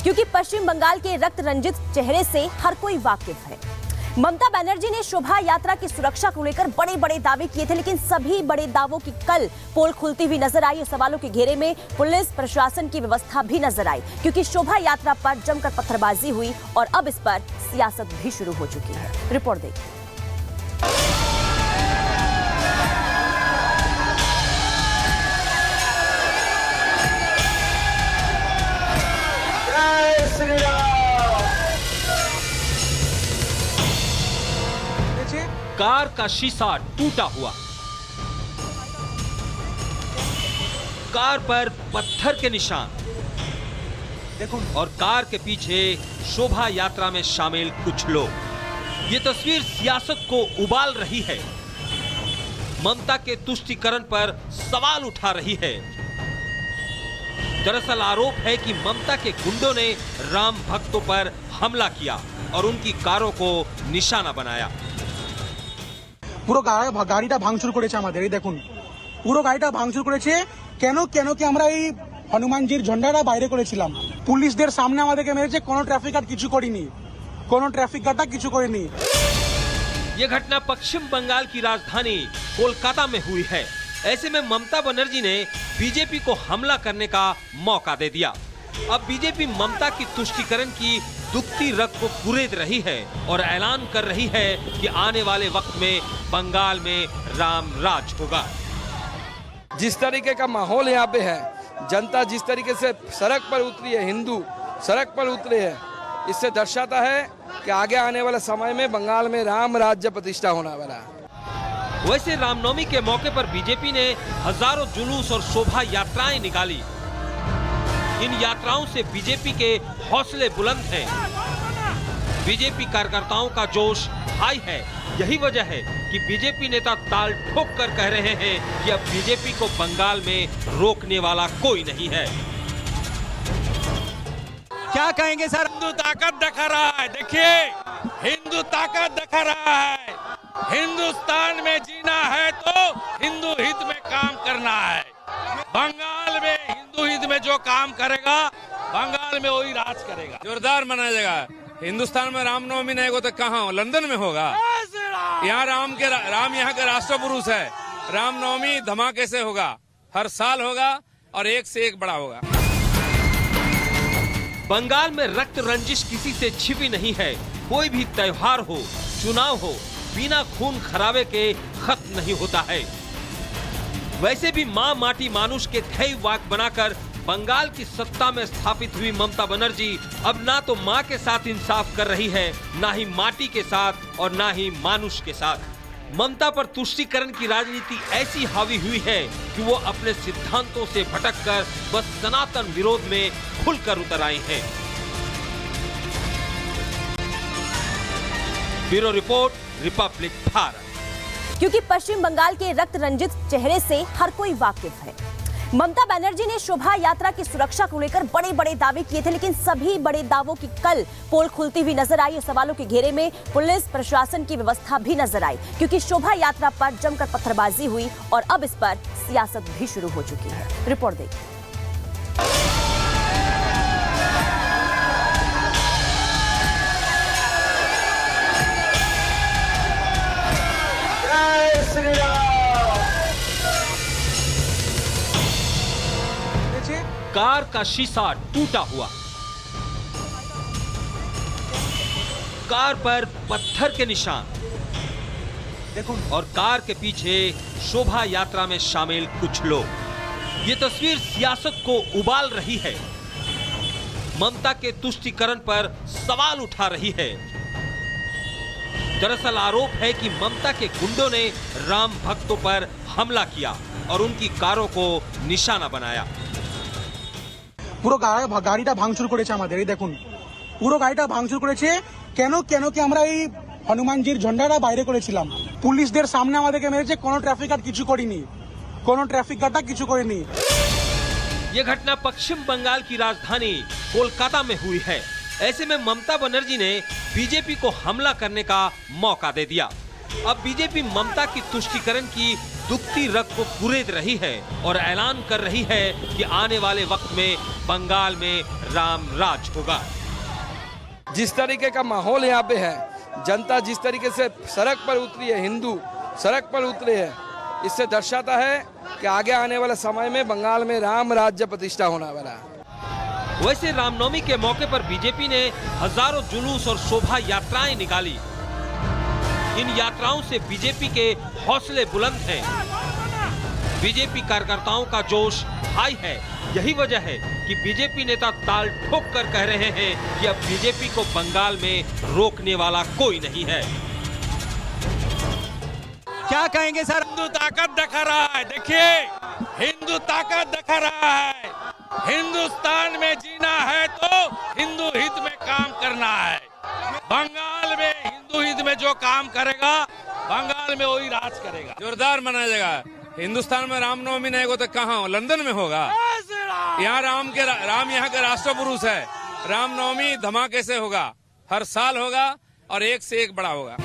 क्योंकि पश्चिम बंगाल के रक्त रंजित चेहरे से हर कोई वाकिफ है। ममता बनर्जी ने शोभा यात्रा की सुरक्षा को लेकर बड़े बड़े दावे किए थे, लेकिन सभी बड़े दावों की कल पोल खुलती हुई नजर आई। सवालों के घेरे में पुलिस प्रशासन की व्यवस्था भी नजर आई, क्योंकि शोभा यात्रा पर जमकर पत्थरबाजी हुई और अब इस पर सियासत भी शुरू हो चुकी है। रिपोर्ट देखिए। कार का शीशा टूटा हुआ, कार पर पत्थर के निशान, देखो, और कार के पीछे शोभा यात्रा में शामिल कुछ लोग। ये तस्वीर सियासत को उबाल रही है, ममता के तुष्टीकरण पर सवाल उठा रही है। दरअसल आरोप है कि ममता के गुंडों ने राम भक्तों पर हमला किया और उनकी कारों को निशाना बनाया। পুরো গাড়িটা ভাঙচুর করেছে আমাদের, এই দেখুন পুরো গাড়িটা ভাঙচুর করেছে। কেন কি আমরা এই হনুমানজির ঝন্ডাটা বাইরে করেছিলাম, পুলিশদের সামনে আমাদেরকে মেরেছে। কোনো ট্রাফিক গার্ড কিছু করেনি, কোনো ট্রাফিক গার্ডটা কিছু করেনি। ये घटना पश्चिम बंगाल की राजधानी कोलकाता में हुई है। ऐसे में ममता बनर्जी ने बीजेपी को हमला करने का मौका दे दिया। अब बीजेपी ममता की तुष्टीकरण की दुखती रग को कुरेद रही है और ऐलान कर रही है कि आने वाले वक्त में बंगाल में राम राज होगा। जिस तरीके का माहौल यहाँ पे है, जनता जिस तरीके से सड़क पर उतरी है, हिंदू सड़क पर उतरे हैं, इससे दर्शाता है कि आगे आने वाले समय में बंगाल में राम राज्य प्रतिष्ठा होने वाला है। वैसे रामनवमी के मौके पर बीजेपी ने हजारों जुलूस और शोभा यात्राएं निकाली। इन यात्राओं से बीजेपी के हौसले बुलंद हैं। बीजेपी कार्यकर्ताओं का जोश हाई है। यही वजह है कि बीजेपी नेता ताल ठोक कर कह रहे हैं कि अब बीजेपी को बंगाल में रोकने वाला कोई नहीं है। क्या कहेंगे सर? हिंदू ताकत दिखा रहा है। देखिए, हिंदू ताकत दिखा रहा है। हिंदुस्तान में जीना है तो हिंदू हित में काम करना है। बंगाल में हिंदू हित में जो काम करेगा, बंगाल में वही राज करेगा। जोरदार मनाया जाएगा। हिंदुस्तान में रामनवमी नहीं होगा तो कहाँ हो? लंदन में होगा। यहाँ राम यहाँ के राष्ट्र पुरुष है। रामनवमी धमाके से होगा, हर साल होगा और एक से एक बड़ा होगा। बंगाल में रक्त रंजिश किसी से छिपी नहीं है। कोई भी त्योहार हो, चुनाव हो, बिना खून खराबे के खत्म नहीं होता है। वैसे भी मां माटी मानुष के ध्येय वाक बनाकर बंगाल की सत्ता में स्थापित हुई ममता बनर्जी अब ना तो मां के साथ इंसाफ कर रही है, ना ही माटी के साथ और ना ही मानुष के साथ। ममता पर तुष्टीकरण की राजनीति ऐसी हावी हुई है कि वो अपने सिद्धांतों से भटककर बस सनातन विरोध में खुलकर उतर आई हैं। Bureau report, Republic Bharat. क्योंकि पश्चिम बंगाल के रक्त रंजित चेहरे से हर कोई वाकिफ है। ममता बनर्जी ने शोभा यात्रा की सुरक्षा को लेकर बड़े बड़े दावे किए थे, लेकिन सभी बड़े दावों की कल पोल खुलती हुई नजर आई। सवालों के घेरे में पुलिस प्रशासन की व्यवस्था भी नजर आई, क्योंकि शोभा यात्रा पर जमकर पत्थरबाजी हुई और अब इस पर सियासत भी शुरू हो चुकी है। रिपोर्ट देखिए। कार का शीशा टूटा हुआ, कार पर पत्थर के निशान, देखो, और कार के पीछे शोभा यात्रा में शामिल कुछ लोग। ये तस्वीर सियासत को उबाल रही है, ममता के तुष्टीकरण पर सवाल उठा रही है। दरअसल आरोप है कि ममता के गुंडों ने राम भक्तों पर हमला किया और उनकी कारों को निशाना बनाया। পুরো গাড়িটা ভাঙচুর করেছে আমাদের, এই দেখুন পুরো গাড়িটা ভাঙচুর করেছে। কেন কি আমরা এই হনুমানজির ঝন্ডাটা বাইরে করেছিলাম, পুলিশদের সামনে আমাদেরকে মেরেছে। কোনো ট্রাফিক গার্ড কিছু করেনি, কোনো ট্রাফিক গার্ডটা কিছু করেনি। ये घटना पश्चिम बंगाल की राजधानी कोलकाता में हुई है। ऐसे में ममता बनर्जी ने बीजेपी को हमला करने का मौका दे दिया। अब बीजेपी ममता की तुष्टीकरण की दुखती रग को कुरेद रही है और ऐलान कर रही है कि आने वाले वक्त में बंगाल में राम राज होगा। जिस तरीके का माहौल यहाँ पे है, जनता जिस तरीके से सड़क पर उतरी है, हिंदू सड़क पर उतरे हैं, इससे दर्शाता है कि आगे आने वाले समय में बंगाल में राम राज्य प्रतिष्ठा होने वाला है। वैसे रामनवमी के मौके पर बीजेपी ने हजारों जुलूस और शोभा यात्राएं निकाली। इन यात्राओं से बीजेपी के हौसले बुलंद हैं। बीजेपी कार्यकर्ताओं का जोश हाई है। यही वजह है कि बीजेपी नेता ताल ठोक कर कह रहे हैं कि अब बीजेपी को बंगाल में रोकने वाला कोई नहीं है। क्या कहेंगे सर? हिंदू ताकत दिखा रहा है। देखिए, हिंदू ताकत दिखा रहा है। हिंदुस्तान में जीना है तो हिंदू हित में काम करना है। बंगाल में हिंदू हित में जो काम करेगा, बंगाल में वही राज करेगा। जोरदार मनाया जाएगा। हिंदुस्तान में रामनवमी नहीं होगा तो कहाँ हो? लंदन में होगा। यहाँ राम यहाँ के राष्ट्र पुरुष है। रामनवमी धमाके से होगा, हर साल होगा और एक से एक बड़ा होगा।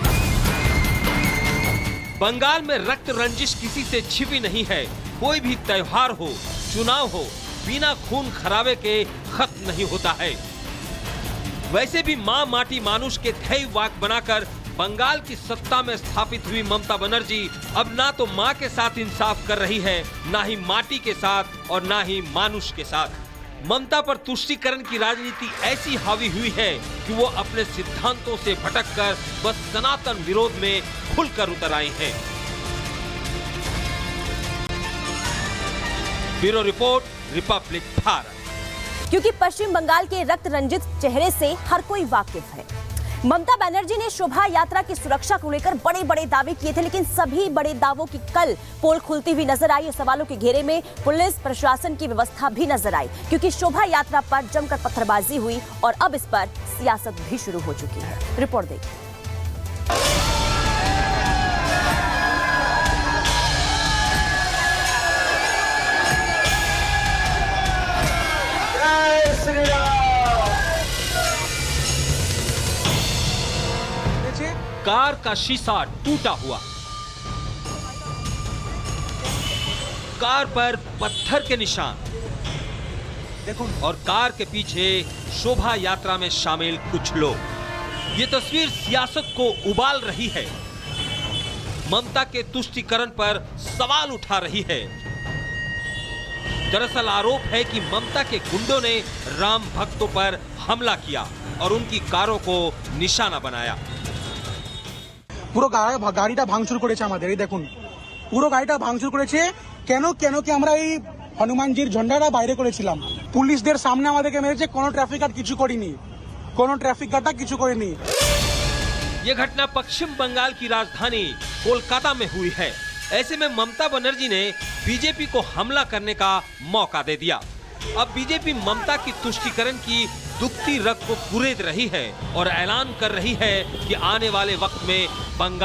बंगाल में रक्त रंजिश किसी से छिपी नहीं है। कोई भी त्योहार हो, चुनाव हो, बिना खून खराबे के खत्म नहीं होता है। वैसे भी मां माटी मानुष के ध्येय वाक बनाकर बंगाल की सत्ता में स्थापित हुई ममता बनर्जी अब ना तो मां के साथ इंसाफ कर रही है, ना ही माटी के साथ और ना ही मानुष के साथ। ममता पर तुष्टीकरण की राजनीति ऐसी हावी हुई है कि वो अपने सिद्धांतों से भटककर बस सनातन विरोध में खुलकर उतर आए हैं। Bureau report, Republic Bharat. क्योंकि पश्चिम बंगाल के रक्त रंजित चेहरे से हर कोई वाकिफ है। ममता बनर्जी ने शोभा यात्रा की सुरक्षा को लेकर बड़े बड़े दावे किए थे, लेकिन सभी बड़े दावों की कल पोल खुलती हुई नजर आई। सवालों के घेरे में पुलिस प्रशासन की व्यवस्था भी नजर आई, क्योंकि शोभा यात्रा पर जमकर पत्थरबाजी हुई और अब इस पर सियासत भी शुरू हो चुकी है। रिपोर्ट देखिए। कार का शीशा टूटा हुआ, कार पर पत्थर के निशान, देखो, और कार के पीछे शोभा यात्रा में शामिल कुछ लोग। ये तस्वीर सियासत को उबाल रही है, ममता के तुष्टीकरण पर सवाल उठा रही है। दरअसल आरोप है कि ममता के गुंडों ने राम भक्तों पर हमला किया और उनकी कारों को निशाना बनाया। পুরো গাড়িটা ভাঙচুর করেছে আমাদের, এই দেখুন পুরো গাড়িটা ভাঙচুর করেছে। কেন কেন কি আমরা এই হনুমানজির ঝন্ডাটা বাইরে করেছিলাম, পুলিশদের সামনে আমাদেরকে মেরেছে। কোনো ট্রাফিক গার্ড কিছু করেনি, কোনো ট্রাফিক গার্ডটা কিছু করেনি। ये घटना पश्चिम बंगाल की राजधानी कोलकाता में हुई है। ऐसे में ममता बनर्जी ने बीजेपी को हमला करने का मौका दे दिया। अब बीजेपी ममता की तुष्टीकरण की दुखती रग को कुरेद रही है और ऐलान कर रही है कि आने वाले वक्त में बंगाल